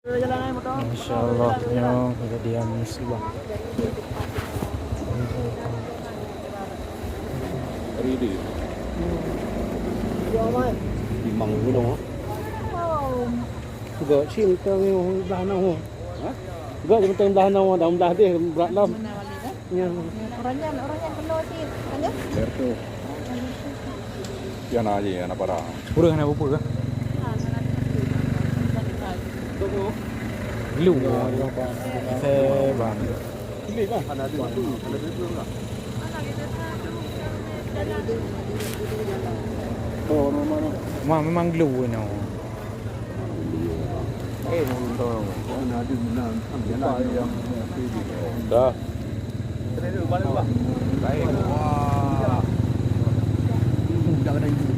Masya Allah, yung kejadian musibah. Hari ini. Di Manggu dong. Gak cinta yang belah nahu. Gak cuma belah nahu, dah belah dia berat lam. Ya. Orangnya penuh sih, kan? Bertu. Yan aja ya, anak parah. Pura kan apa pura? Lu, saya bang. Ini kan ada di waktu, ada di belum lah. Oh, mana? Memang glue no. Untuk ada di mana? Ambil yang dah. Balik bah. Baik. Wah. Jangan ada itu.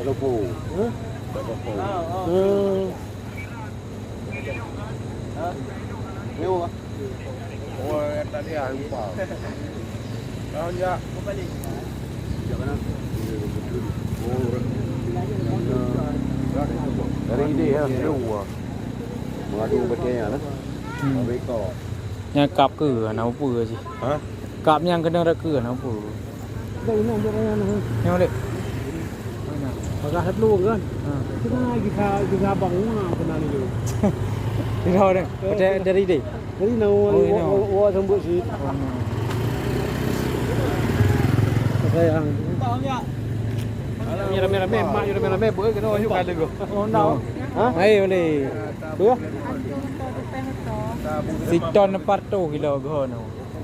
Lepo. Lepo. Lewat. Oh, tadi ah lupa. Kau ya. Balik. Jangan. Dari ini ya, dua. Mengadu betulnya lah. Mereka. Yang cặp cửa nào pura sih? Hah? Cặp yang kena ada cửa nào pura? Đây nó cho nó. Yang dek. Agak hat lu kan. Kita kita bangun kena ni tu. Di đâu đây? Dari đây. Jadi nawa sambut sih. Sayang. Như rame-rame, mak như rame-rame bữa cái nó juga ada go. Oh, no. Hah? Ayo boleh. Tuh. Si ton 40 kilo go no.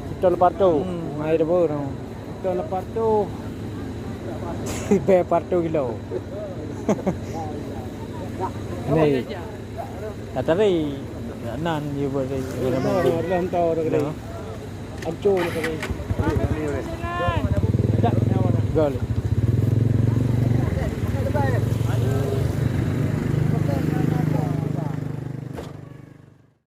Kita lepas tu. Mai dah no. Kita lepas tu. Be 40 kilo. Ni. Kata ni nan như vậy thì Dalam tahu dah kena. Ancur dah kena. Gol.